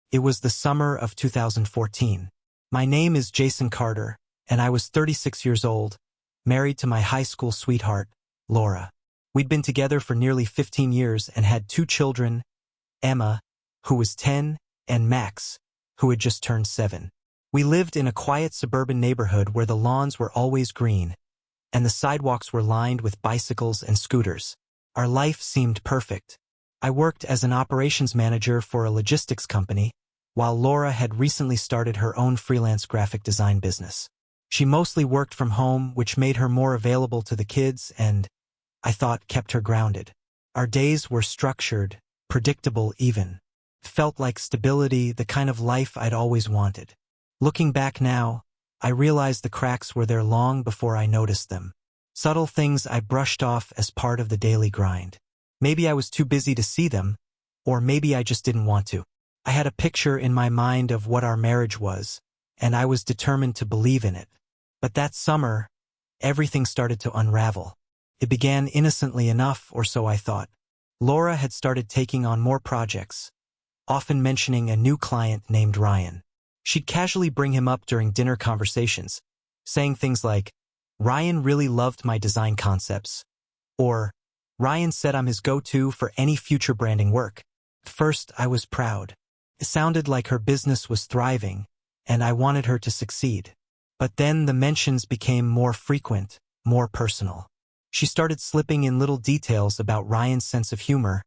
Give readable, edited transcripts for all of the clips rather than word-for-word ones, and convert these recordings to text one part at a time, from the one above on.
It was the summer of 2014. My name is Jason Carter, and I was 36 years old, married to my high school sweetheart, Laura. We'd been together for nearly 15 years and had 2 children, Emma, who was 10, and Max, who had just turned 7. We lived in a quiet suburban neighborhood where the lawns were always green, and the sidewalks were lined with bicycles and scooters. Our life seemed perfect. I worked as an operations manager for a logistics company, while Laura had recently started her own freelance graphic design business. She mostly worked from home, which made her more available to the kids and, I thought, kept her grounded. Our days were structured, predictable even. Felt like stability, the kind of life I'd always wanted. Looking back now, I realized the cracks were there long before I noticed them. Subtle things I brushed off as part of the daily grind. Maybe I was too busy to see them, or maybe I just didn't want to. I had a picture in my mind of what our marriage was, and I was determined to believe in it. But that summer, everything started to unravel. It began innocently enough, or so I thought. Laura had started taking on more projects, often mentioning a new client named Ryan. She'd casually bring him up during dinner conversations, saying things like, "Ryan really loved my design concepts," or "Ryan said I'm his go-to for any future branding work." At first, I was proud. It sounded like her business was thriving, and I wanted her to succeed. But then the mentions became more frequent, more personal. She started slipping in little details about Ryan's sense of humor,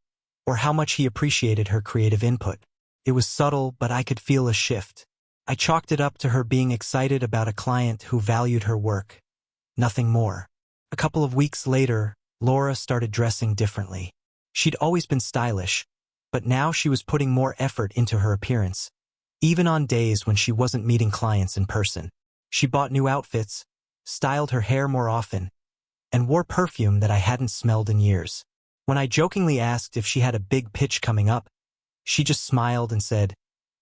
or how much he appreciated her creative input. It was subtle, but I could feel a shift. I chalked it up to her being excited about a client who valued her work. Nothing more. A couple of weeks later, Laura started dressing differently. She'd always been stylish, but now she was putting more effort into her appearance, even on days when she wasn't meeting clients in person. She bought new outfits, styled her hair more often, and wore perfume that I hadn't smelled in years. When I jokingly asked if she had a big pitch coming up, she just smiled and said,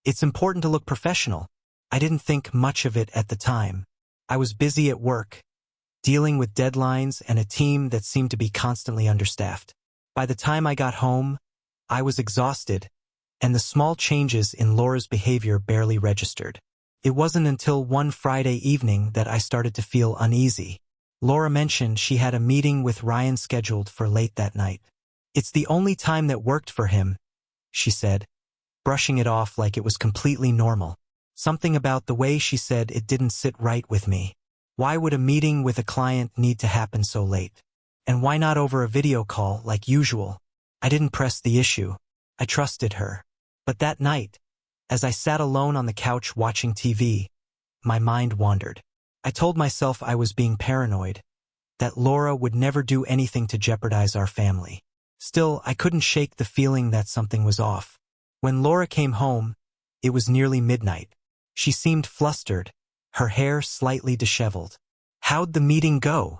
"It's important to look professional." I didn't think much of it at the time. I was busy at work, dealing with deadlines and a team that seemed to be constantly understaffed. By the time I got home, I was exhausted, and the small changes in Laura's behavior barely registered. It wasn't until one Friday evening that I started to feel uneasy. Laura mentioned she had a meeting with Ryan scheduled for late that night. "It's the only time that worked for him," she said, brushing it off like it was completely normal. Something about the way she said it didn't sit right with me. Why would a meeting with a client need to happen so late? And why not over a video call like usual? I didn't press the issue. I trusted her. But that night, as I sat alone on the couch watching TV, my mind wandered. I told myself I was being paranoid, that Laura would never do anything to jeopardize our family. Still, I couldn't shake the feeling that something was off. When Laura came home, it was nearly midnight. She seemed flustered, her hair slightly disheveled. "How'd the meeting go?"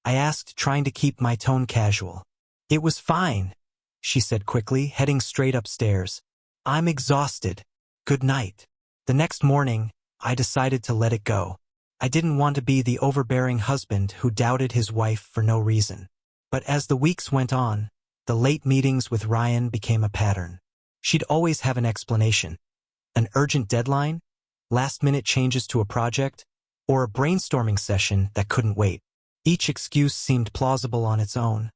I asked, trying to keep my tone casual. "It was fine," she said quickly, heading straight upstairs. "I'm exhausted. Good night." The next morning, I decided to let it go. I didn't want to be the overbearing husband who doubted his wife for no reason. But as the weeks went on, the late meetings with Ryan became a pattern. She'd always have an explanation. An urgent deadline, last-minute changes to a project, or a brainstorming session that couldn't wait. Each excuse seemed plausible on its own,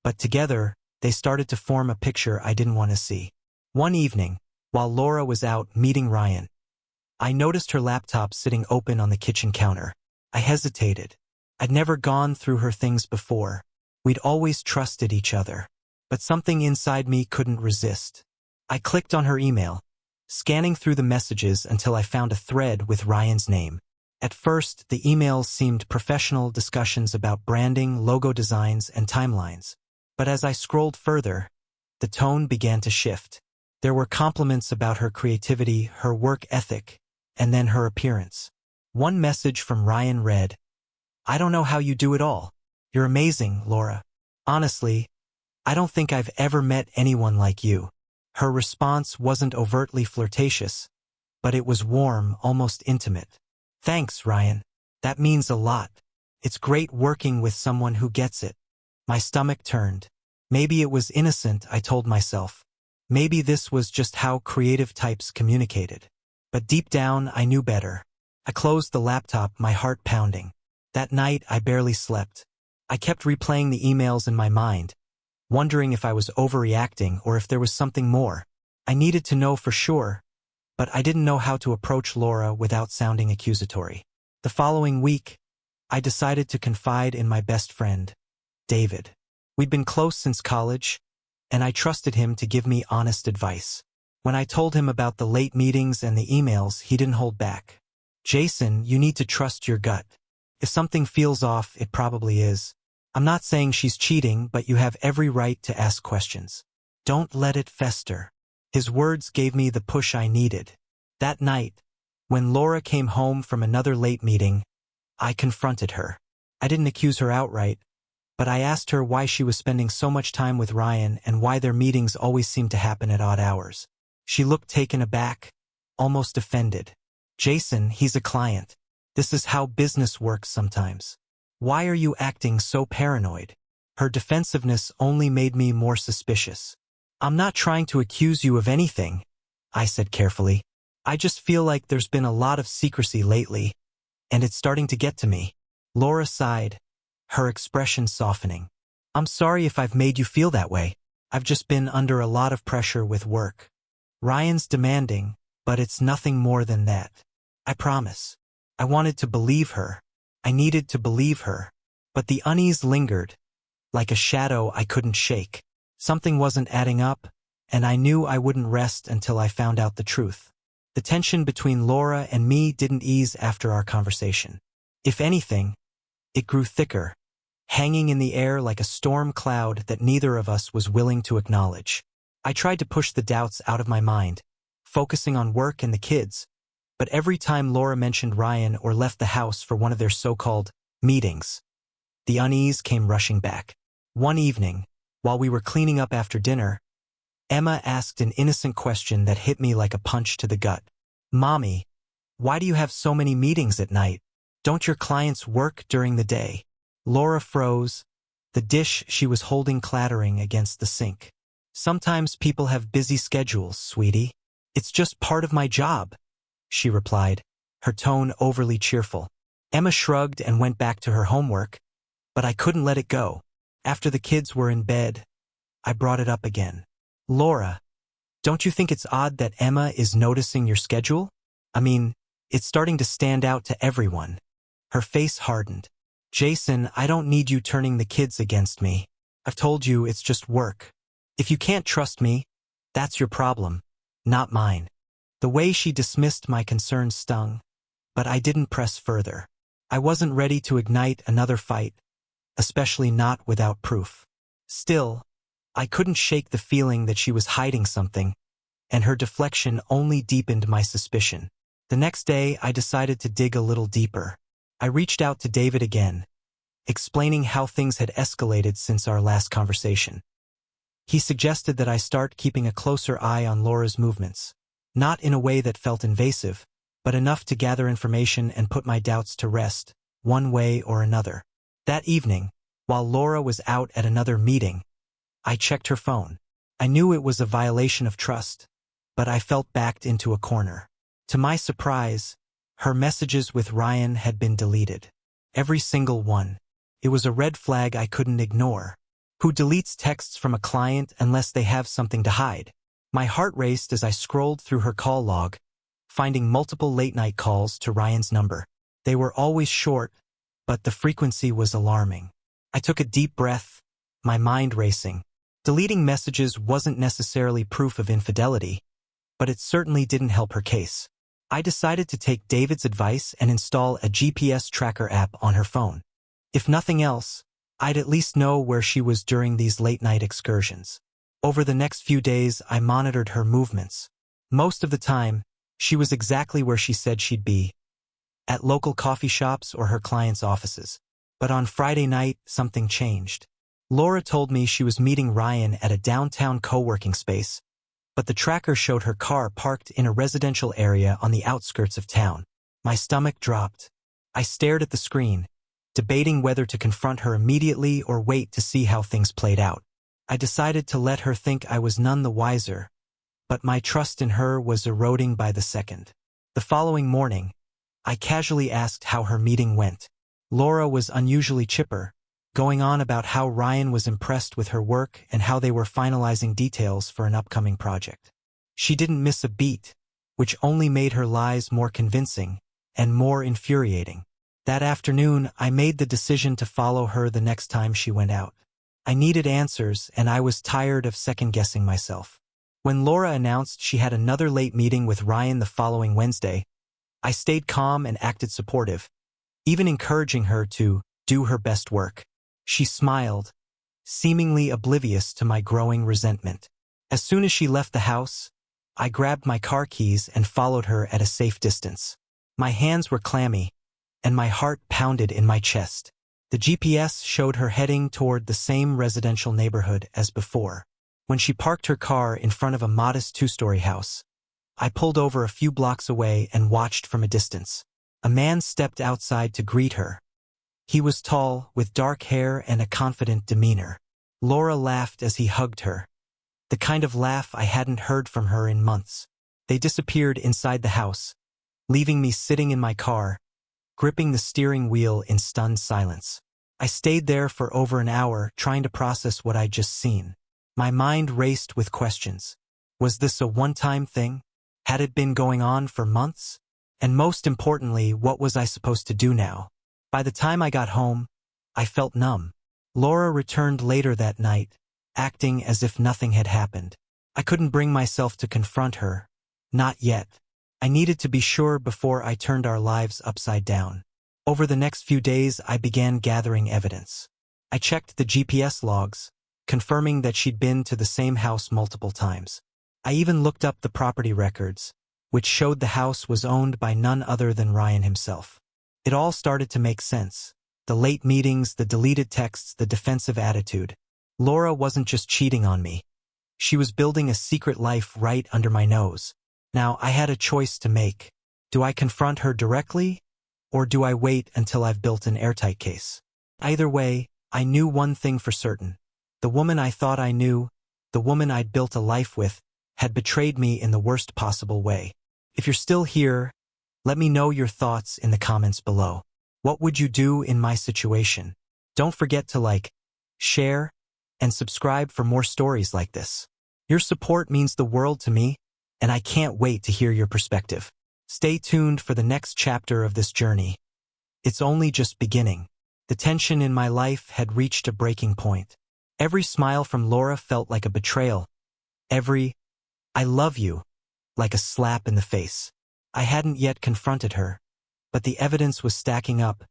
but together, they started to form a picture I didn't want to see. One evening, while Laura was out meeting Ryan, I noticed her laptop sitting open on the kitchen counter. I hesitated. I'd never gone through her things before. We'd always trusted each other. But something inside me couldn't resist. I clicked on her email, scanning through the messages until I found a thread with Ryan's name. At first, the emails seemed professional discussions about branding, logo designs, and timelines. But as I scrolled further, the tone began to shift. There were compliments about her creativity, her work ethic, and then her appearance. One message from Ryan read, "I don't know how you do it all. You're amazing, Laura. Honestly, I don't think I've ever met anyone like you." Her response wasn't overtly flirtatious, but it was warm, almost intimate. "Thanks, Ryan. That means a lot. It's great working with someone who gets it." My stomach turned. Maybe it was innocent, I told myself. Maybe this was just how creative types communicated. But deep down, I knew better. I closed the laptop, my heart pounding. That night, I barely slept. I kept replaying the emails in my mind, wondering if I was overreacting or if there was something more. I needed to know for sure, but I didn't know how to approach Laura without sounding accusatory. The following week, I decided to confide in my best friend, David. We'd been close since college, and I trusted him to give me honest advice. When I told him about the late meetings and the emails, he didn't hold back. Jason, you need to trust your gut. If something feels off, it probably is. I'm not saying she's cheating, but you have every right to ask questions. Don't let it fester. His words gave me the push I needed. That night, when Laura came home from another late meeting, I confronted her. I didn't accuse her outright, but I asked her why she was spending so much time with Ryan and why their meetings always seemed to happen at odd hours. She looked taken aback, almost offended. Jason, he's a client. This is how business works sometimes. Why are you acting so paranoid? Her defensiveness only made me more suspicious. I'm not trying to accuse you of anything, I said carefully. I just feel like there's been a lot of secrecy lately, and it's starting to get to me. Laura sighed, her expression softening. I'm sorry if I've made you feel that way. I've just been under a lot of pressure with work. Ryan's demanding, but it's nothing more than that. I promise. I wanted to believe her. I needed to believe her. But the unease lingered, like a shadow I couldn't shake. Something wasn't adding up, and I knew I wouldn't rest until I found out the truth. The tension between Laura and me didn't ease after our conversation. If anything, it grew thicker, hanging in the air like a storm cloud that neither of us was willing to acknowledge. I tried to push the doubts out of my mind, focusing on work and the kids, but every time Laura mentioned Ryan or left the house for one of their so-called meetings, the unease came rushing back. One evening, while we were cleaning up after dinner, Emma asked an innocent question that hit me like a punch to the gut. Mommy, why do you have so many meetings at night? Don't your clients work during the day? Laura froze, the dish she was holding clattering against the sink. Sometimes people have busy schedules, sweetie. It's just part of my job, she replied, her tone overly cheerful. Emma shrugged and went back to her homework, but I couldn't let it go. After the kids were in bed, I brought it up again. Laura, don't you think it's odd that Emma is noticing your schedule? I mean, it's starting to stand out to everyone. Her face hardened. Jason, I don't need you turning the kids against me. I've told you it's just work. If you can't trust me, that's your problem, not mine. The way she dismissed my concerns stung, but I didn't press further. I wasn't ready to ignite another fight, especially not without proof. Still, I couldn't shake the feeling that she was hiding something, and her deflection only deepened my suspicion. The next day, I decided to dig a little deeper. I reached out to David again, explaining how things had escalated since our last conversation. He suggested that I start keeping a closer eye on Laura's movements, not in a way that felt invasive, but enough to gather information and put my doubts to rest, one way or another. That evening, while Laura was out at another meeting, I checked her phone. I knew it was a violation of trust, but I felt backed into a corner. To my surprise, her messages with Ryan had been deleted. Every single one. It was a red flag I couldn't ignore. Who deletes texts from a client unless they have something to hide? My heart raced as I scrolled through her call log, finding multiple late-night calls to Ryan's number. They were always short, but the frequency was alarming. I took a deep breath, my mind racing. Deleting messages wasn't necessarily proof of infidelity, but it certainly didn't help her case. I decided to take David's advice and install a GPS tracker app on her phone. If nothing else, I'd at least know where she was during these late-night excursions. Over the next few days, I monitored her movements. Most of the time, she was exactly where she said she'd be, at local coffee shops or her clients' offices. But on Friday night, something changed. Laura told me she was meeting Ryan at a downtown co-working space, but the tracker showed her car parked in a residential area on the outskirts of town. My stomach dropped. I stared at the screen, debating whether to confront her immediately or wait to see how things played out. I decided to let her think I was none the wiser, but my trust in her was eroding by the second. The following morning, I casually asked how her meeting went. Laura was unusually chipper, going on about how Ryan was impressed with her work and how they were finalizing details for an upcoming project. She didn't miss a beat, which only made her lies more convincing and more infuriating. That afternoon, I made the decision to follow her the next time she went out. I needed answers, and I was tired of second-guessing myself. When Laura announced she had another late meeting with Ryan the following Wednesday, I stayed calm and acted supportive, even encouraging her to do her best work. She smiled, seemingly oblivious to my growing resentment. As soon as she left the house, I grabbed my car keys and followed her at a safe distance. My hands were clammy, and my heart pounded in my chest. The GPS showed her heading toward the same residential neighborhood as before. When she parked her car in front of a modest two-story house, I pulled over a few blocks away and watched from a distance. A man stepped outside to greet her. He was tall, with dark hair and a confident demeanor. Laura laughed as he hugged her, the kind of laugh I hadn't heard from her in months. They disappeared inside the house, leaving me sitting in my car, gripping the steering wheel in stunned silence. I stayed there for over an hour, trying to process what I'd just seen. My mind raced with questions. Was this a one-time thing? Had it been going on for months? And most importantly, what was I supposed to do now? By the time I got home, I felt numb. Laura returned later that night, acting as if nothing had happened. I couldn't bring myself to confront her. Not yet. I needed to be sure before I turned our lives upside down. Over the next few days, I began gathering evidence. I checked the GPS logs, confirming that she'd been to the same house multiple times. I even looked up the property records, which showed the house was owned by none other than Ryan himself. It all started to make sense. The late meetings, the deleted texts, the defensive attitude. Laura wasn't just cheating on me. She was building a secret life right under my nose. Now, I had a choice to make. Do I confront her directly, or do I wait until I've built an airtight case? Either way, I knew one thing for certain. The woman I thought I knew, the woman I'd built a life with, had betrayed me in the worst possible way. If you're still here, let me know your thoughts in the comments below. What would you do in my situation? Don't forget to like, share, and subscribe for more stories like this. Your support means the world to me, and I can't wait to hear your perspective. Stay tuned for the next chapter of this journey. It's only just beginning. The tension in my life had reached a breaking point. Every smile from Laura felt like a betrayal. Every, "I love you," like a slap in the face. I hadn't yet confronted her, but the evidence was stacking up,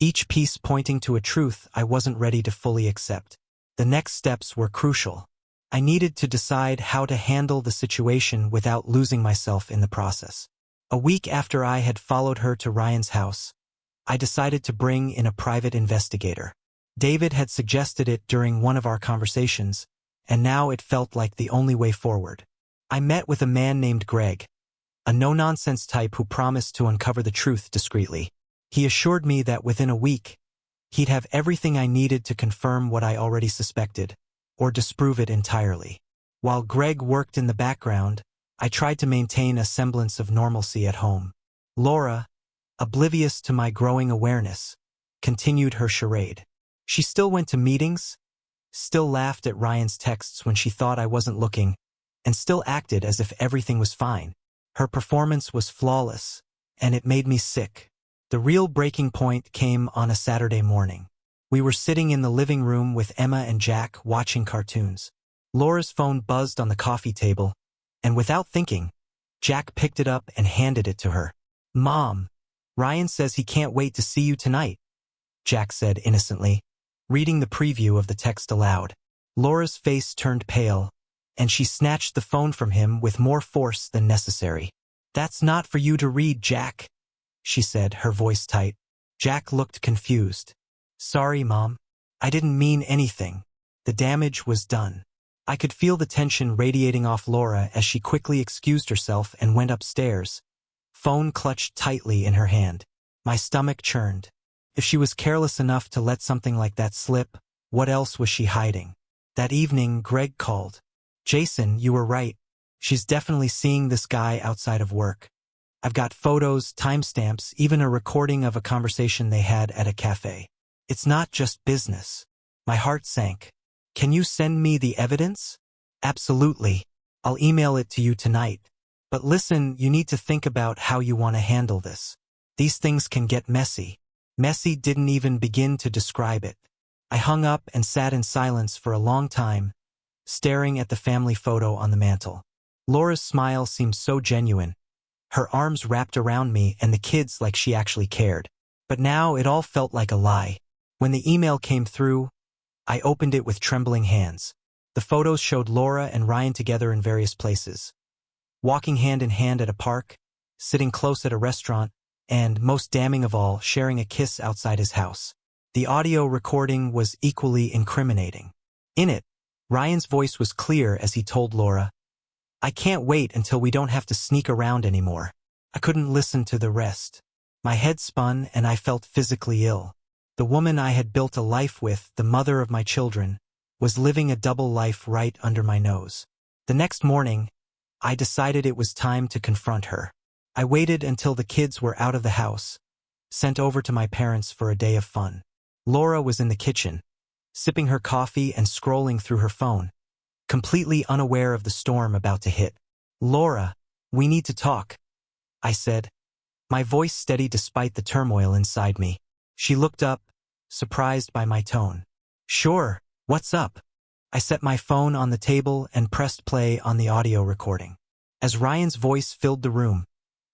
each piece pointing to a truth I wasn't ready to fully accept. The next steps were crucial. I needed to decide how to handle the situation without losing myself in the process. A week after I had followed her to Ryan's house, I decided to bring in a private investigator. David had suggested it during one of our conversations, and now it felt like the only way forward. I met with a man named Greg, a no-nonsense type who promised to uncover the truth discreetly. He assured me that within a week, he'd have everything I needed to confirm what I already suspected, or disprove it entirely. While Greg worked in the background, I tried to maintain a semblance of normalcy at home. Laura, oblivious to my growing awareness, continued her charade. She still went to meetings, still laughed at Ryan's texts when she thought I wasn't looking, and still acted as if everything was fine. Her performance was flawless, and it made me sick. The real breaking point came on a Saturday morning. We were sitting in the living room with Emma and Jack watching cartoons. Laura's phone buzzed on the coffee table, and without thinking, Jack picked it up and handed it to her. "Mom, Ryan says he can't wait to see you tonight," Jack said innocently, reading the preview of the text aloud. Laura's face turned pale, and she snatched the phone from him with more force than necessary. "That's not for you to read, Jack," she said, her voice tight. Jack looked confused. "Sorry, Mom. I didn't mean anything. The damage was done." I could feel the tension radiating off Laura as she quickly excused herself and went upstairs, phone clutched tightly in her hand. My stomach churned. If she was careless enough to let something like that slip, what else was she hiding? That evening, Greg called. "Jason, you were right. She's definitely seeing this guy outside of work. I've got photos, timestamps, even a recording of a conversation they had at a cafe. It's not just business. My heart sank. Can you send me the evidence? Absolutely. I'll email it to you tonight. But listen, you need to think about how you want to handle this. These things can get messy. Messy didn't even begin to describe it. I hung up and sat in silence for a long time, staring at the family photo on the mantel. Laura's smile seemed so genuine. Her arms wrapped around me and the kids like she actually cared. But now it all felt like a lie. When the email came through, I opened it with trembling hands. The photos showed Laura and Ryan together in various places, walking hand in hand at a park, sitting close at a restaurant, and, most damning of all, sharing a kiss outside his house. The audio recording was equally incriminating. In it, Ryan's voice was clear as he told Laura, "I can't wait until we don't have to sneak around anymore." I couldn't listen to the rest. My head spun and I felt physically ill. The woman I had built a life with, the mother of my children, was living a double life right under my nose. The next morning, I decided it was time to confront her. I waited until the kids were out of the house, sent over to my parents for a day of fun. Laura was in the kitchen, sipping her coffee and scrolling through her phone, completely unaware of the storm about to hit. "Laura, we need to talk," I said, my voice steady despite the turmoil inside me. She looked up, surprised by my tone. "Sure, what's up?" I set my phone on the table and pressed play on the audio recording. As Ryan's voice filled the room,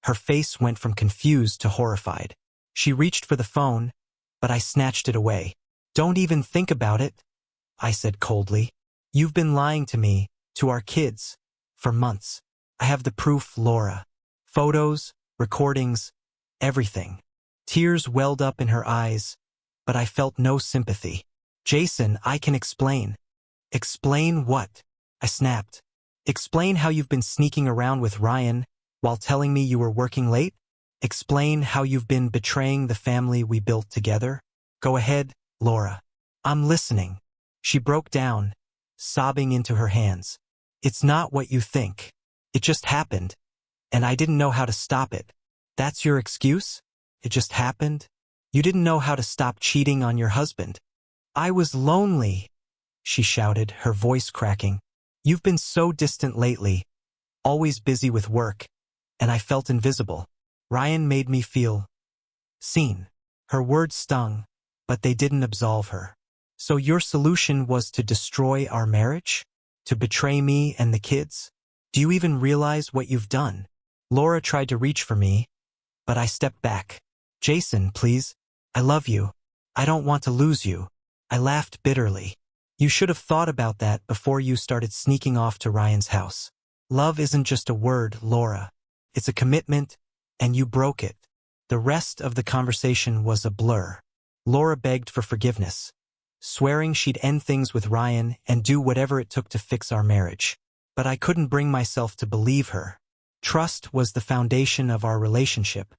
her face went from confused to horrified. She reached for the phone, but I snatched it away. "Don't even think about it," I said coldly. "You've been lying to me, to our kids, for months. I have the proof, Laura. Photos, recordings, everything." Tears welled up in her eyes, but I felt no sympathy. "Jason, I can explain." "Explain what?" I snapped. "Explain how you've been sneaking around with Ryan while telling me you were working late? Explain how you've been betraying the family we built together? Go ahead, Laura. I'm listening." She broke down, sobbing into her hands. "It's not what you think. It just happened, and I didn't know how to stop it." "That's your excuse? It just happened? You didn't know how to stop cheating on your husband?" "I was lonely," she shouted, her voice cracking. "You've been so distant lately, always busy with work, and I felt invisible. Ryan made me feel seen." Her words stung, but they didn't absolve her. "So your solution was to destroy our marriage? To betray me and the kids? Do you even realize what you've done?" Laura tried to reach for me, but I stepped back. "Jason, please. I love you. I don't want to lose you." I laughed bitterly. "You should have thought about that before you started sneaking off to Ryan's house. Love isn't just a word, Laura. It's a commitment, and you broke it." The rest of the conversation was a blur. Laura begged for forgiveness, swearing she'd end things with Ryan and do whatever it took to fix our marriage. But I couldn't bring myself to believe her. Trust was the foundation of our relationship,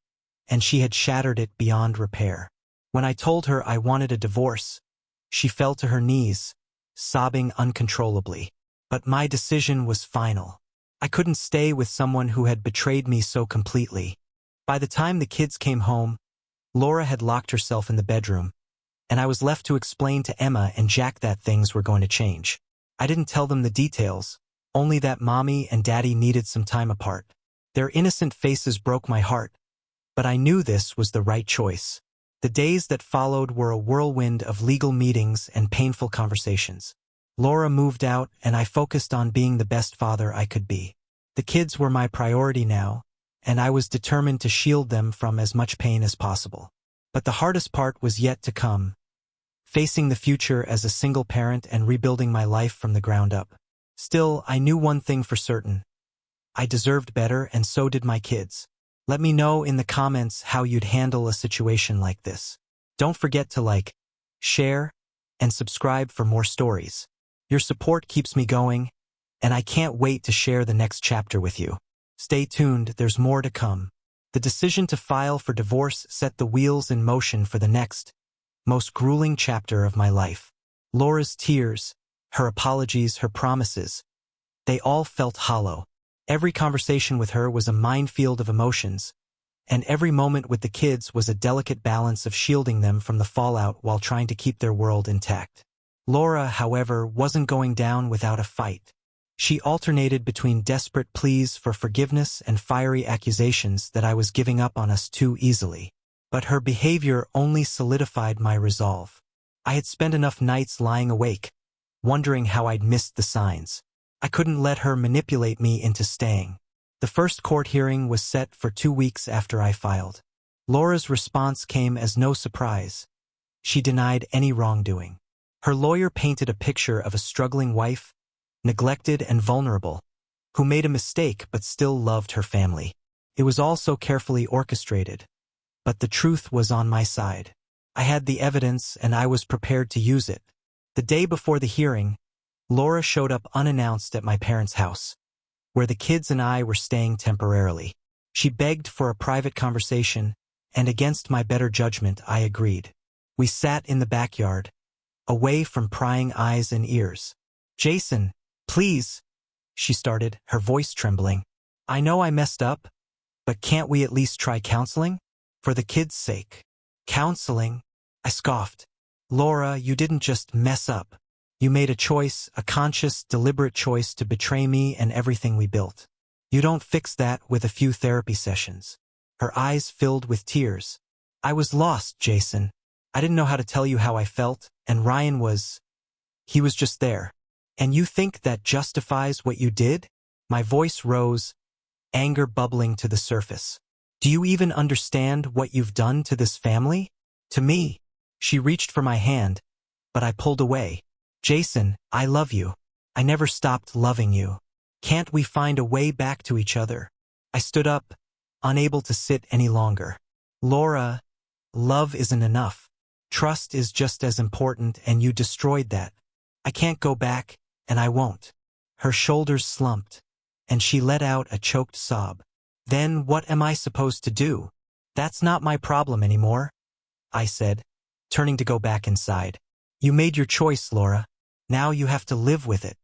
and she had shattered it beyond repair. When I told her I wanted a divorce, she fell to her knees, sobbing uncontrollably. But my decision was final. I couldn't stay with someone who had betrayed me so completely. By the time the kids came home, Laura had locked herself in the bedroom, and I was left to explain to Emma and Jack that things were going to change. I didn't tell them the details, only that Mommy and Daddy needed some time apart. Their innocent faces broke my heart, but I knew this was the right choice. The days that followed were a whirlwind of legal meetings and painful conversations. Laura moved out, and I focused on being the best father I could be. The kids were my priority now, and I was determined to shield them from as much pain as possible. But the hardest part was yet to come, facing the future as a single parent and rebuilding my life from the ground up. Still, I knew one thing for certain. I deserved better, and so did my kids. Let me know in the comments how you'd handle a situation like this. Don't forget to like, share, and subscribe for more stories. Your support keeps me going, and I can't wait to share the next chapter with you. Stay tuned, there's more to come. The decision to file for divorce set the wheels in motion for the next, most grueling chapter of my life. Laura's tears, her apologies, her promises, they all felt hollow. Every conversation with her was a minefield of emotions, and every moment with the kids was a delicate balance of shielding them from the fallout while trying to keep their world intact. Laura, however, wasn't going down without a fight. She alternated between desperate pleas for forgiveness and fiery accusations that I was giving up on us too easily. But her behavior only solidified my resolve. I had spent enough nights lying awake, wondering how I'd missed the signs. I couldn't let her manipulate me into staying. The first court hearing was set for 2 weeks after I filed. Laura's response came as no surprise. She denied any wrongdoing. Her lawyer painted a picture of a struggling wife, neglected and vulnerable, who made a mistake but still loved her family. It was all so carefully orchestrated. But the truth was on my side. I had the evidence and I was prepared to use it. The day before the hearing, Laura showed up unannounced at my parents' house, where the kids and I were staying temporarily. She begged for a private conversation, and against my better judgment, I agreed. We sat in the backyard, away from prying eyes and ears. "Jason, please," she started, her voice trembling. "I know I messed up, but can't we at least try counseling? For the kids' sake." "Counseling?" I scoffed. "Laura, you didn't just mess up. You made a choice, a conscious, deliberate choice to betray me and everything we built. You don't fix that with a few therapy sessions." Her eyes filled with tears. "I was lost, Jason. I didn't know how to tell you how I felt, and Ryan he was just there. And you think that justifies what you did?" My voice rose, anger bubbling to the surface. "Do you even understand what you've done to this family? To me?" She reached for my hand, but I pulled away. "Jason, I love you. I never stopped loving you. Can't we find a way back to each other?" I stood up, unable to sit any longer. "Laura, love isn't enough. Trust is just as important, and you destroyed that. I can't go back, and I won't." Her shoulders slumped, and she let out a choked sob. "Then what am I supposed to do? That's not my problem anymore," I said, turning to go back inside. "You made your choice, Laura. Now you have to live with it."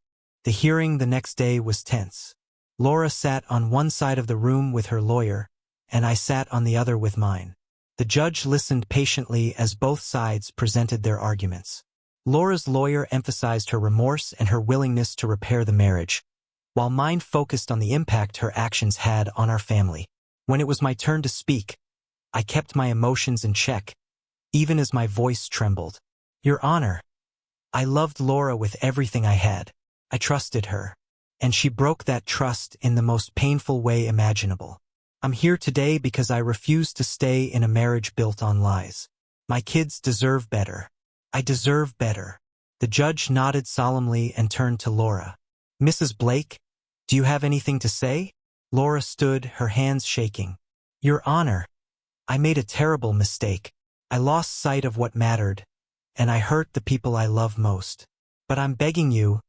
The hearing the next day was tense. Laura sat on one side of the room with her lawyer, and I sat on the other with mine. The judge listened patiently as both sides presented their arguments. Laura's lawyer emphasized her remorse and her willingness to repair the marriage, while mine focused on the impact her actions had on our family. When it was my turn to speak, I kept my emotions in check, even as my voice trembled. "Your Honor, I loved Laura with everything I had. I trusted her, and she broke that trust in the most painful way imaginable. I'm here today because I refuse to stay in a marriage built on lies. My kids deserve better. I deserve better." The judge nodded solemnly and turned to Laura. "Mrs. Blake, do you have anything to say?" Laura stood, her hands shaking. "Your Honor, I made a terrible mistake. I lost sight of what mattered, and I hurt the people I love most. But I'm begging you,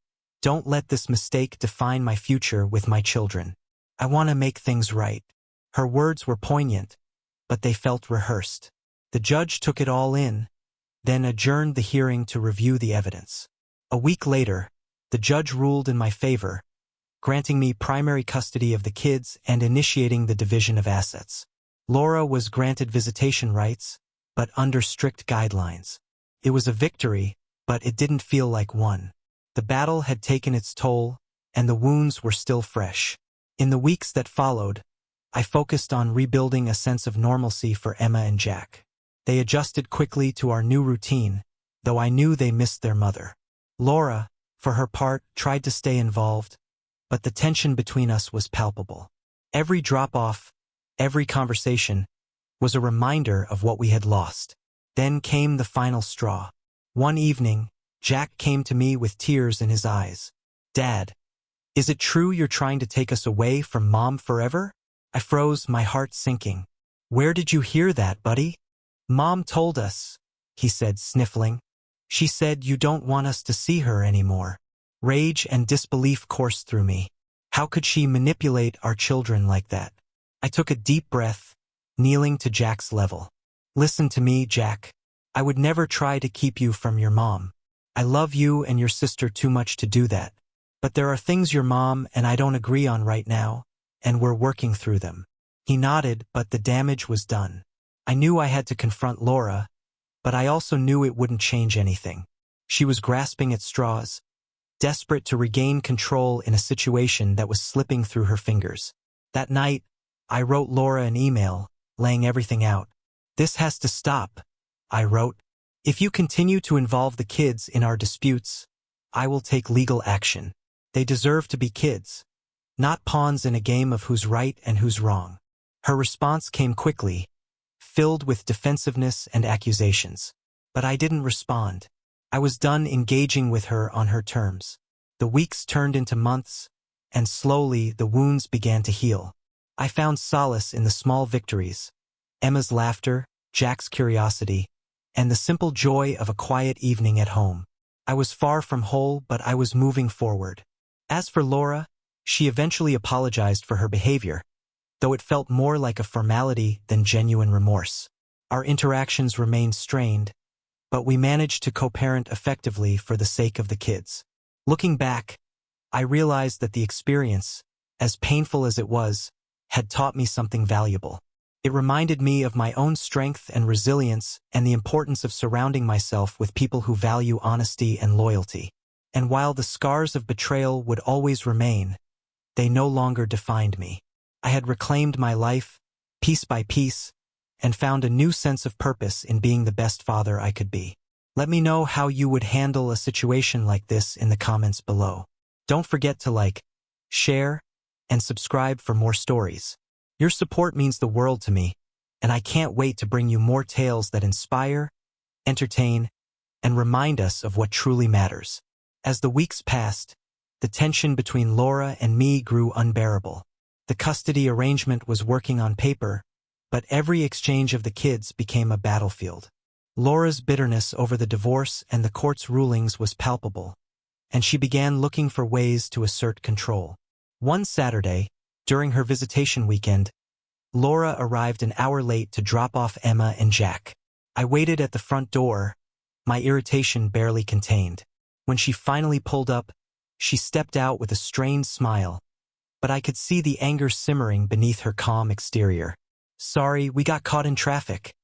don't let this mistake define my future with my children. I want to make things right." Her words were poignant, but they felt rehearsed. The judge took it all in, then adjourned the hearing to review the evidence. A week later, the judge ruled in my favor, granting me primary custody of the kids and initiating the division of assets. Laura was granted visitation rights, but under strict guidelines. It was a victory, but it didn't feel like one. The battle had taken its toll, and the wounds were still fresh. In the weeks that followed, I focused on rebuilding a sense of normalcy for Emma and Jack. They adjusted quickly to our new routine, though I knew they missed their mother. Laura, for her part, tried to stay involved, but the tension between us was palpable. Every drop-off, every conversation, was a reminder of what we had lost. Then came the final straw. One evening, Jack came to me with tears in his eyes. "Dad, is it true you're trying to take us away from Mom forever?" I froze, my heart sinking. "Where did you hear that, buddy?" "Mom told us," he said, sniffling. "She said you don't want us to see her anymore." Rage and disbelief coursed through me. How could she manipulate our children like that? I took a deep breath, kneeling to Jack's level. "Listen to me, Jack. I would never try to keep you from your mom. I love you and your sister too much to do that. But there are things your mom and I don't agree on right now, and we're working through them. He nodded, but the damage was done. I knew I had to confront Laura, but I also knew it wouldn't change anything. She was grasping at straws, desperate to regain control in a situation that was slipping through her fingers. That night, I wrote Laura an email, laying everything out. "This has to stop," I wrote. "If you continue to involve the kids in our disputes, I will take legal action. They deserve to be kids, not pawns in a game of who's right and who's wrong." Her response came quickly, filled with defensiveness and accusations. But I didn't respond. I was done engaging with her on her terms. The weeks turned into months, and slowly the wounds began to heal. I found solace in the small victories: Emma's laughter, Jack's curiosity, and the simple joy of a quiet evening at home. I was far from whole, but I was moving forward. As for Laura, she eventually apologized for her behavior, though it felt more like a formality than genuine remorse. Our interactions remained strained, but we managed to co-parent effectively for the sake of the kids. Looking back, I realized that the experience, as painful as it was, had taught me something valuable. It reminded me of my own strength and resilience and the importance of surrounding myself with people who value honesty and loyalty. And while the scars of betrayal would always remain, they no longer defined me. I had reclaimed my life, piece by piece, and found a new sense of purpose in being the best father I could be. Let me know how you would handle a situation like this in the comments below. Don't forget to like, share, and subscribe for more stories. Your support means the world to me, and I can't wait to bring you more tales that inspire, entertain, and remind us of what truly matters. As the weeks passed, the tension between Laura and me grew unbearable. The custody arrangement was working on paper, but every exchange of the kids became a battlefield. Laura's bitterness over the divorce and the court's rulings was palpable, and she began looking for ways to assert control. One Saturday, during her visitation weekend, Laura arrived an hour late to drop off Emma and Jack. I waited at the front door, my irritation barely contained. When she finally pulled up, she stepped out with a strained smile, but I could see the anger simmering beneath her calm exterior. "Sorry, we got caught in traffic,"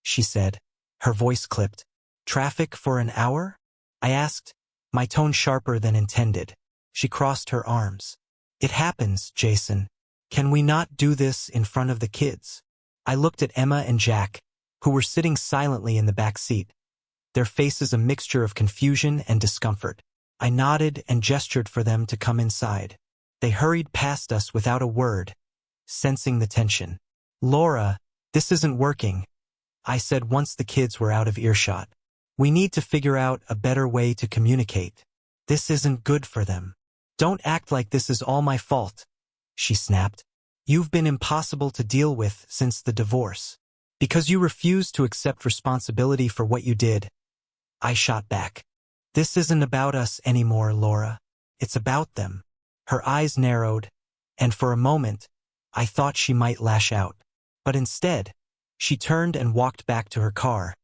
she said, her voice clipped. "Traffic for an hour?" I asked, my tone sharper than intended. She crossed her arms. "It happens, Jason. Can we not do this in front of the kids?" I looked at Emma and Jack, who were sitting silently in the back seat, their faces a mixture of confusion and discomfort. I nodded and gestured for them to come inside. They hurried past us without a word, sensing the tension. "Laura, this isn't working," I said once the kids were out of earshot. "We need to figure out a better way to communicate. This isn't good for them." "Don't act like this is all my fault," she snapped. "You've been impossible to deal with since the divorce. Because you refused to accept responsibility for what you did," I shot back. "This isn't about us anymore, Laura. It's about them." Her eyes narrowed, and for a moment, I thought she might lash out. But instead, she turned and walked back to her car,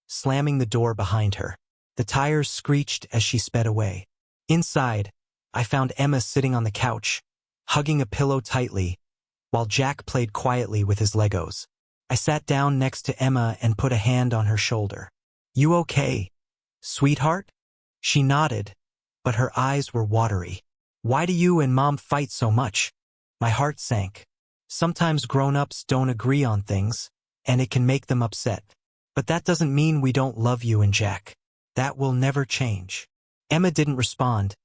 slamming the door behind her. The tires screeched as she sped away. Inside, I found Emma sitting on the couch, hugging a pillow tightly, while Jack played quietly with his Legos. I sat down next to Emma and put a hand on her shoulder. "You okay, sweetheart?" She nodded, but her eyes were watery. "Why do you and Mom fight so much?" My heart sank. Sometimes grown-ups don't agree on things, and it can make them upset. But that doesn't mean we don't love you and Jack. That will never change. Emma didn't respond,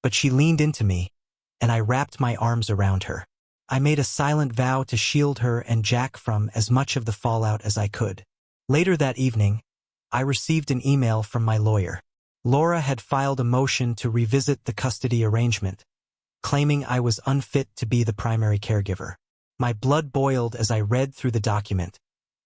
but she leaned into me, and I wrapped my arms around her. I made a silent vow to shield her and Jack from as much of the fallout as I could. Later that evening, I received an email from my lawyer. Laura had filed a motion to revisit the custody arrangement, claiming I was unfit to be the primary caregiver. My blood boiled as I read through the document,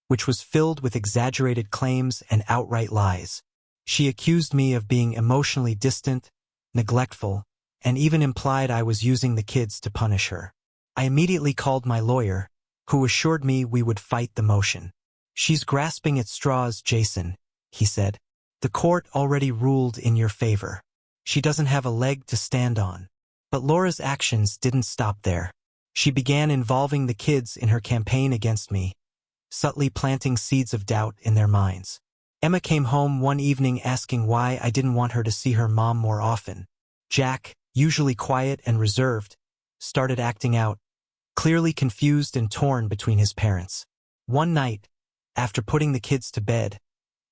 which was filled with exaggerated claims and outright lies. She accused me of being emotionally distant, neglectful, and even implied I was using the kids to punish her. I immediately called my lawyer, who assured me we would fight the motion. "She's grasping at straws, Jason," he said. "The court already ruled in your favor. She doesn't have a leg to stand on." But Laura's actions didn't stop there. She began involving the kids in her campaign against me, subtly planting seeds of doubt in their minds. Emma came home one evening asking why I didn't want her to see her mom more often. Jack, usually quiet and reserved, started acting out, clearly confused and torn between his parents. One night, after putting the kids to bed,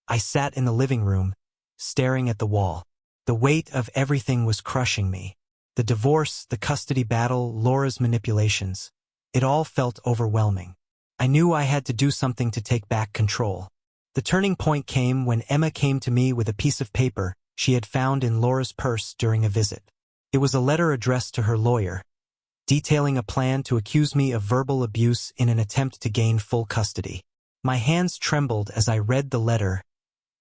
I sat in the living room, staring at the wall. The weight of everything was crushing me. The divorce, the custody battle, Laura's manipulations. It all felt overwhelming. I knew I had to do something to take back control. The turning point came when Emma came to me with a piece of paper she had found in Laura's purse during a visit. It was a letter addressed to her lawyer, detailing a plan to accuse me of verbal abuse in an attempt to gain full custody. My hands trembled as I read the letter,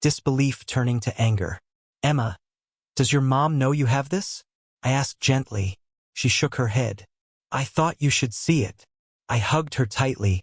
disbelief turning to anger. "Emma, does your mom know you have this?" I asked gently. She shook her head. "I thought you should see it." I hugged her tightly,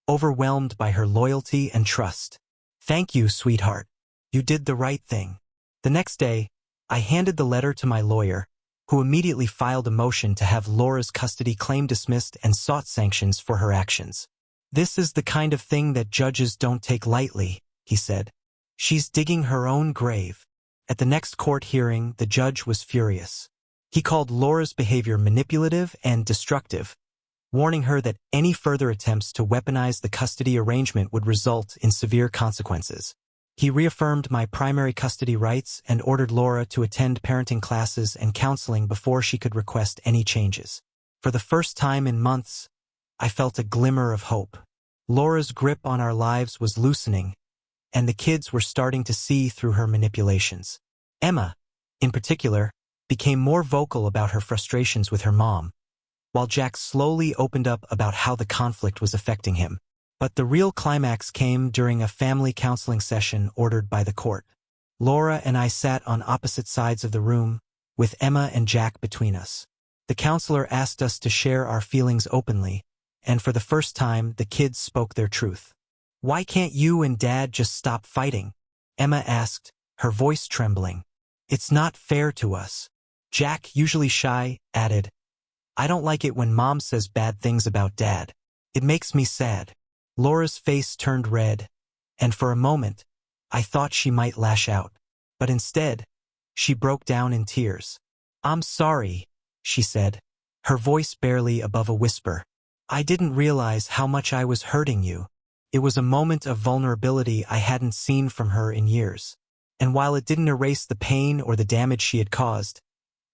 overwhelmed by her loyalty and trust. "Thank you, sweetheart. You did the right thing." The next day, I handed the letter to my lawyer, who immediately filed a motion to have Laura's custody claim dismissed and sought sanctions for her actions. "This is the kind of thing that judges don't take lightly," he said. "She's digging her own grave." At the next court hearing, the judge was furious. He called Laura's behavior manipulative and destructive, warning her that any further attempts to weaponize the custody arrangement would result in severe consequences. He reaffirmed my primary custody rights and ordered Laura to attend parenting classes and counseling before she could request any changes. For the first time in months, I felt a glimmer of hope. Laura's grip on our lives was loosening, and the kids were starting to see through her manipulations. Emma, in particular, became more vocal about her frustrations with her mom, while Jack slowly opened up about how the conflict was affecting him. But the real climax came during a family counseling session ordered by the court. Laura and I sat on opposite sides of the room, with Emma and Jack between us. The counselor asked us to share our feelings openly, and for the first time, the kids spoke their truth. "Why can't you and Dad just stop fighting?" Emma asked, her voice trembling. "It's not fair to us." Jack, usually shy, added, "I don't like it when Mom says bad things about Dad. It makes me sad." Laura's face turned red, and for a moment, I thought she might lash out. But instead, she broke down in tears. "I'm sorry," she said, her voice barely above a whisper. "I didn't realize how much I was hurting you." It was a moment of vulnerability I hadn't seen from her in years. And while it didn't erase the pain or the damage she had caused,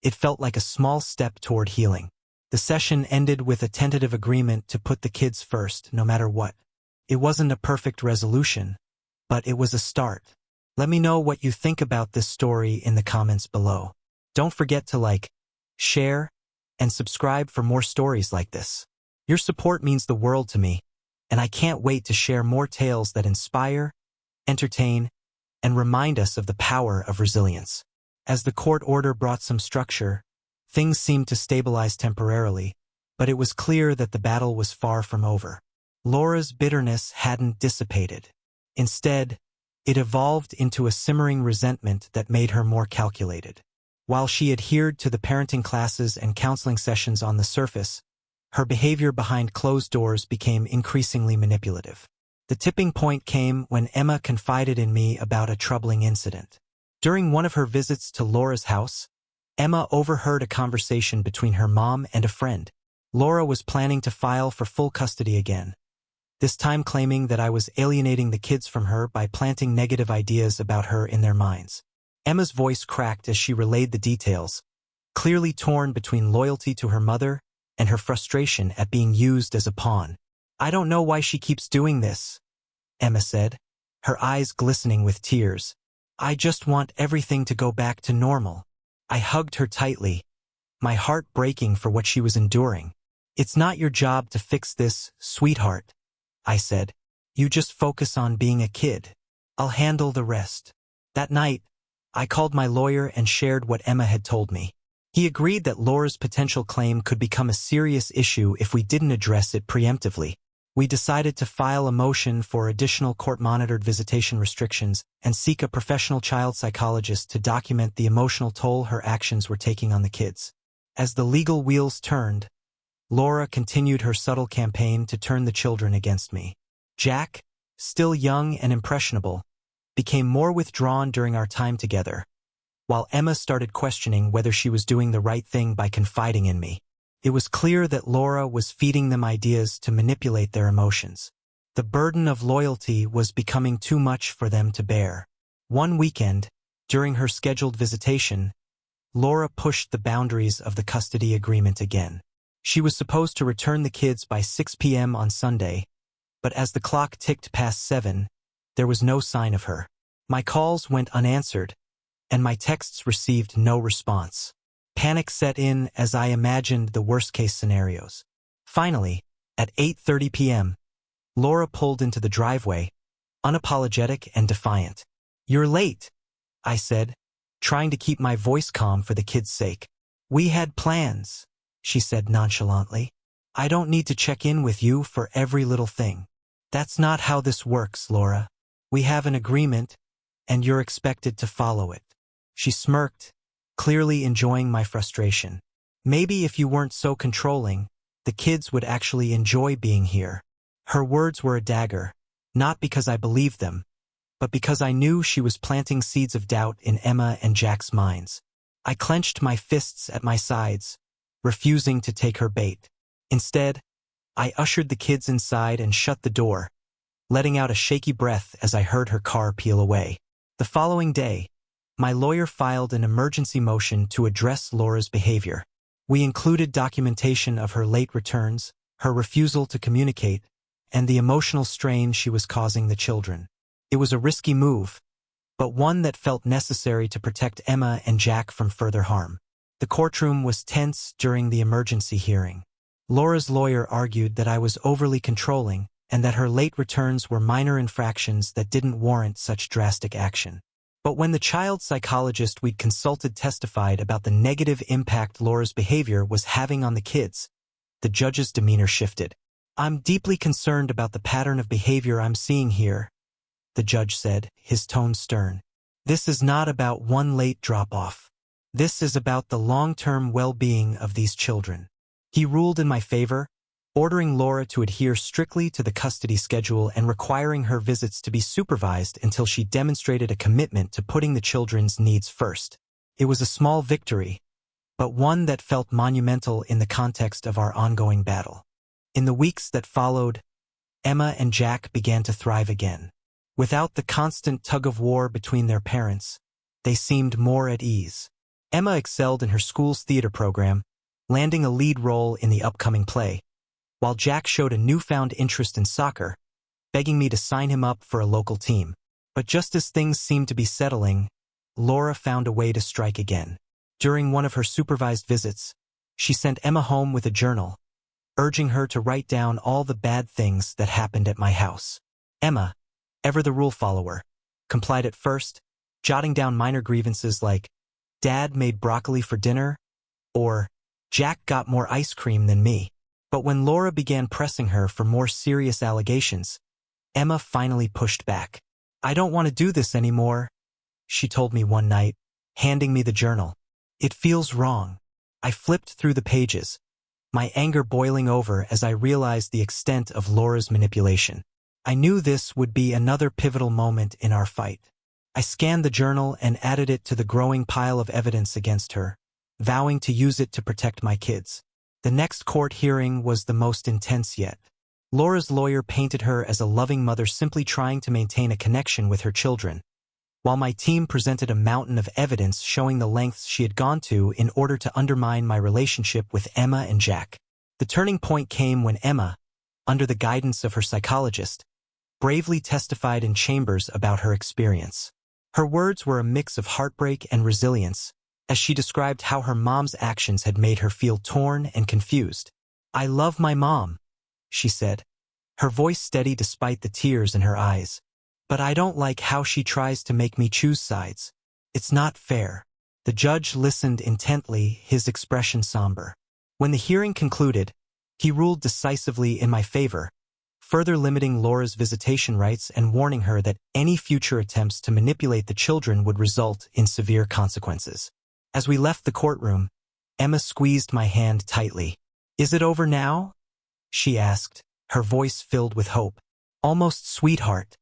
it felt like a small step toward healing. The session ended with a tentative agreement to put the kids first, no matter what. It wasn't a perfect resolution, but it was a start. Let me know what you think about this story in the comments below. Don't forget to like, share, and subscribe for more stories like this. Your support means the world to me, and I can't wait to share more tales that inspire, entertain, and remind us of the power of resilience. As the court order brought some structure, things seemed to stabilize temporarily, but it was clear that the battle was far from over. Laura's bitterness hadn't dissipated. Instead, it evolved into a simmering resentment that made her more calculated. While she adhered to the parenting classes and counseling sessions on the surface, her behavior behind closed doors became increasingly manipulative. The tipping point came when Emma confided in me about a troubling incident. During one of her visits to Laura's house, Emma overheard a conversation between her mom and a friend. Laura was planning to file for full custody again, this time claiming that I was alienating the kids from her by planting negative ideas about her in their minds. Emma's voice cracked as she relayed the details, clearly torn between loyalty to her mother and her frustration at being used as a pawn. "I don't know why she keeps doing this," Emma said, her eyes glistening with tears. "I just want everything to go back to normal." I hugged her tightly, my heart breaking for what she was enduring. "It's not your job to fix this, sweetheart," I said. "You just focus on being a kid. I'll handle the rest." That night, I called my lawyer and shared what Emma had told me. He agreed that Laura's potential claim could become a serious issue if we didn't address it preemptively. We decided to file a motion for additional court-monitored visitation restrictions and seek a professional child psychologist to document the emotional toll her actions were taking on the kids. As the legal wheels turned, Laura continued her subtle campaign to turn the children against me. Jack, still young and impressionable, became more withdrawn during our time together, while Emma started questioning whether she was doing the right thing by confiding in me. It was clear that Laura was feeding them ideas to manipulate their emotions. The burden of loyalty was becoming too much for them to bear. One weekend, during her scheduled visitation, Laura pushed the boundaries of the custody agreement again. She was supposed to return the kids by 6 p.m. on Sunday, but as the clock ticked past 7, there was no sign of her. My calls went unanswered, and my texts received no response. Panic set in as I imagined the worst-case scenarios. Finally, at 8:30 p.m., Laura pulled into the driveway, unapologetic and defiant. "You're late," I said, trying to keep my voice calm for the kids' sake. "We had plans," she said nonchalantly. "I don't need to check in with you for every little thing." "That's not how this works, Laura. We have an agreement, and you're expected to follow it." She smirked, clearly enjoying my frustration. "Maybe if you weren't so controlling, the kids would actually enjoy being here." Her words were a dagger, not because I believed them, but because I knew she was planting seeds of doubt in Emma and Jack's minds. I clenched my fists at my sides, refusing to take her bait. Instead, I ushered the kids inside and shut the door, letting out a shaky breath as I heard her car peel away. The following day, my lawyer filed an emergency motion to address Laura's behavior. We included documentation of her late returns, her refusal to communicate, and the emotional strain she was causing the children. It was a risky move, but one that felt necessary to protect Emma and Jack from further harm. The courtroom was tense during the emergency hearing. Laura's lawyer argued that I was overly controlling and that her late returns were minor infractions that didn't warrant such drastic action. But when the child psychologist we'd consulted testified about the negative impact Laura's behavior was having on the kids, the judge's demeanor shifted. "I'm deeply concerned about the pattern of behavior I'm seeing here," the judge said, his tone stern. "This is not about one late drop-off. This is about the long-term well-being of these children." He ruled in my favor, ordering Laura to adhere strictly to the custody schedule and requiring her visits to be supervised until she demonstrated a commitment to putting the children's needs first. It was a small victory, but one that felt monumental in the context of our ongoing battle. In the weeks that followed, Emma and Jack began to thrive again. Without the constant tug-of-war between their parents, they seemed more at ease. Emma excelled in her school's theater program, landing a lead role in the upcoming play, while Jack showed a newfound interest in soccer, begging me to sign him up for a local team. But just as things seemed to be settling, Laura found a way to strike again. During one of her supervised visits, she sent Emma home with a journal, urging her to write down all the bad things that happened at my house. Emma, ever the rule follower, complied at first, jotting down minor grievances like, "Dad made broccoli for dinner," or "Jack got more ice cream than me." But when Laura began pressing her for more serious allegations, Emma finally pushed back. "I don't want to do this anymore," she told me one night, handing me the journal. "It feels wrong." I flipped through the pages, my anger boiling over as I realized the extent of Laura's manipulation. I knew this would be another pivotal moment in our fight. I scanned the journal and added it to the growing pile of evidence against her, vowing to use it to protect my kids. The next court hearing was the most intense yet. Laura's lawyer painted her as a loving mother simply trying to maintain a connection with her children, while my team presented a mountain of evidence showing the lengths she had gone to in order to undermine my relationship with Emma and Jack. The turning point came when Emma, under the guidance of her psychologist, bravely testified in chambers about her experience. Her words were a mix of heartbreak and resilience, as she described how her mom's actions had made her feel torn and confused. "I love my mom," she said, her voice steady despite the tears in her eyes. "But I don't like how she tries to make me choose sides. It's not fair." The judge listened intently, his expression somber. When the hearing concluded, he ruled decisively in my favor, further limiting Laura's visitation rights and warning her that any future attempts to manipulate the children would result in severe consequences. As we left the courtroom, Emma squeezed my hand tightly. "Is it over now?" she asked, her voice filled with hope. "Almost, sweetheart,"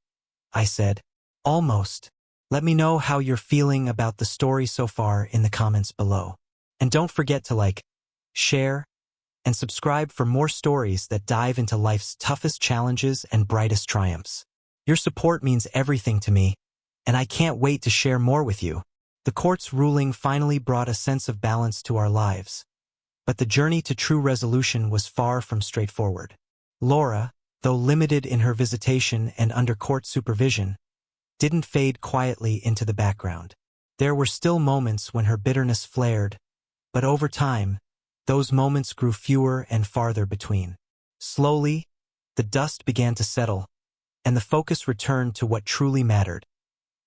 I said. "Almost." Let me know how you're feeling about the story so far in the comments below. And don't forget to like, share, and subscribe for more stories that dive into life's toughest challenges and brightest triumphs. Your support means everything to me, and I can't wait to share more with you. The court's ruling finally brought a sense of balance to our lives. But the journey to true resolution was far from straightforward. Laura, though limited in her visitation and under court supervision, didn't fade quietly into the background. There were still moments when her bitterness flared, but over time, those moments grew fewer and farther between. Slowly, the dust began to settle, and the focus returned to what truly mattered: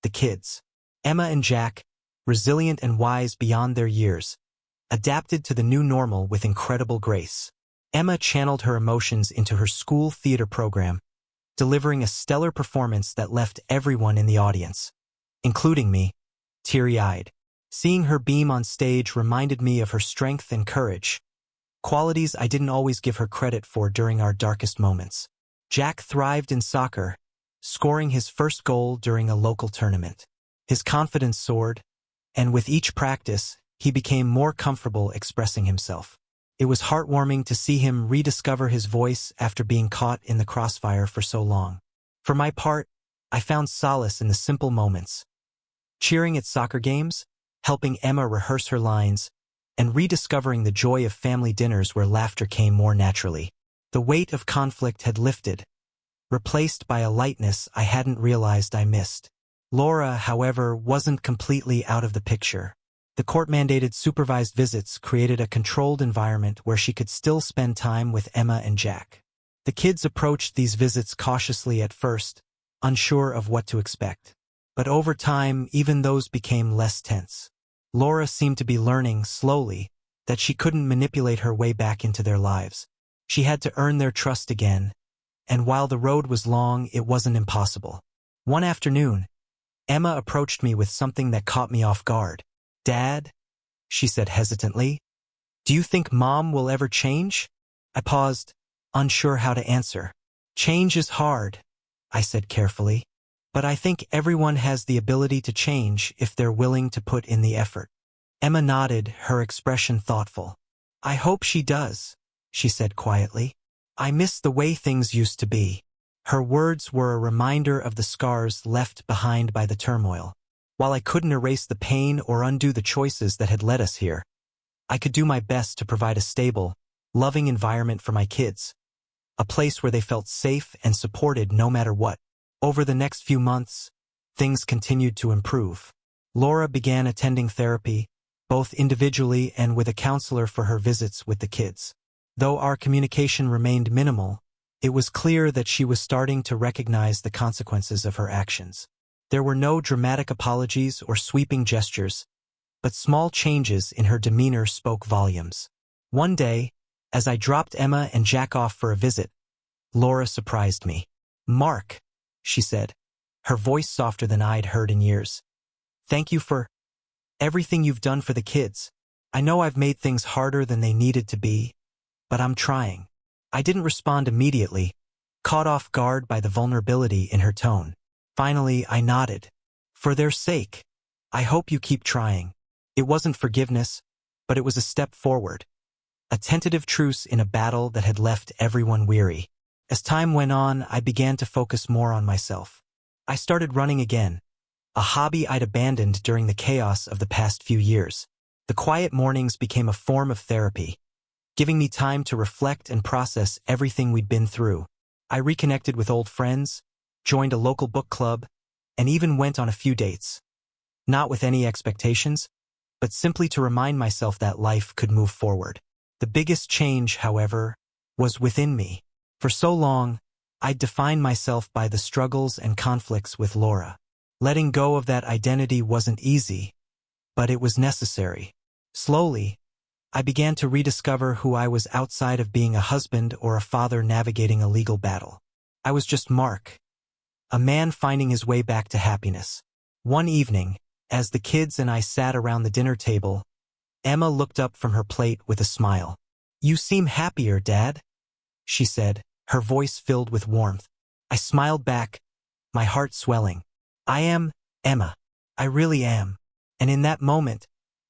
the kids. Emma and Jack, resilient and wise beyond their years, adapted to the new normal with incredible grace. Emma channeled her emotions into her school theater program, delivering a stellar performance that left everyone in the audience, including me, teary-eyed. Seeing her beam on stage reminded me of her strength and courage, qualities I didn't always give her credit for during our darkest moments. Jack thrived in soccer, scoring his first goal during a local tournament. His confidence soared, and with each practice, he became more comfortable expressing himself. It was heartwarming to see him rediscover his voice after being caught in the crossfire for so long. For my part, I found solace in the simple moments: cheering at soccer games, helping Emma rehearse her lines, and rediscovering the joy of family dinners where laughter came more naturally. The weight of conflict had lifted, replaced by a lightness I hadn't realized I missed. Laura, however, wasn't completely out of the picture. The court-mandated supervised visits created a controlled environment where she could still spend time with Emma and Jack. The kids approached these visits cautiously at first, unsure of what to expect. But over time, even those became less tense. Laura seemed to be learning, slowly, that she couldn't manipulate her way back into their lives. She had to earn their trust again, and while the road was long, it wasn't impossible. One afternoon, Emma approached me with something that caught me off guard. "Dad," she said hesitantly, "do you think Mom will ever change?" I paused, unsure how to answer. "Change is hard," I said carefully, "but I think everyone has the ability to change if they're willing to put in the effort." Emma nodded, her expression thoughtful. "I hope she does," she said quietly. "I miss the way things used to be." Her words were a reminder of the scars left behind by the turmoil. While I couldn't erase the pain or undo the choices that had led us here, I could do my best to provide a stable, loving environment for my kids, a place where they felt safe and supported no matter what. Over the next few months, things continued to improve. Laura began attending therapy, both individually and with a counselor for her visits with the kids. Though our communication remained minimal, it was clear that she was starting to recognize the consequences of her actions. There were no dramatic apologies or sweeping gestures, but small changes in her demeanor spoke volumes. One day, as I dropped Emma and Jack off for a visit, Laura surprised me. "Mark," she said, her voice softer than I'd heard in years. "Thank you for everything you've done for the kids. I know I've made things harder than they needed to be, but I'm trying." I didn't respond immediately, caught off guard by the vulnerability in her tone. Finally, I nodded. "For their sake, I hope you keep trying." It wasn't forgiveness, but it was a step forward, a tentative truce in a battle that had left everyone weary. As time went on, I began to focus more on myself. I started running again, a hobby I'd abandoned during the chaos of the past few years. The quiet mornings became a form of therapy, giving me time to reflect and process everything we'd been through. I reconnected with old friends, joined a local book club, and even went on a few dates. Not with any expectations, but simply to remind myself that life could move forward. The biggest change, however, was within me. For so long, I'd defined myself by the struggles and conflicts with Laura. Letting go of that identity wasn't easy, but it was necessary. Slowly, I began to rediscover who I was outside of being a husband or a father navigating a legal battle. I was just Mark, a man finding his way back to happiness. One evening, as the kids and I sat around the dinner table, Emma looked up from her plate with a smile. "You seem happier, Dad," she said, her voice filled with warmth. I smiled back, my heart swelling. "I am, Emma. I really am." And in that moment,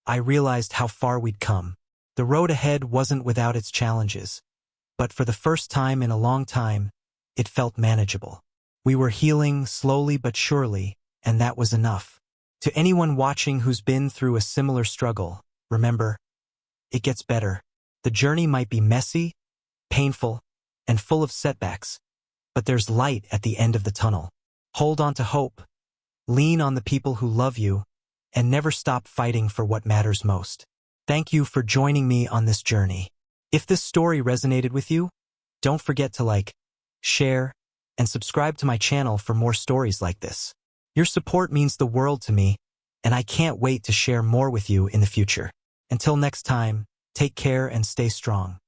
I realized how far we'd come. The road ahead wasn't without its challenges, but for the first time in a long time, it felt manageable. We were healing slowly but surely, and that was enough. To anyone watching who's been through a similar struggle, remember, it gets better. The journey might be messy, painful, and full of setbacks, but there's light at the end of the tunnel. Hold on to hope, lean on the people who love you, and never stop fighting for what matters most. Thank you for joining me on this journey. If this story resonated with you, don't forget to like, share, and subscribe to my channel for more stories like this. Your support means the world to me, and I can't wait to share more with you in the future. Until next time, take care and stay strong.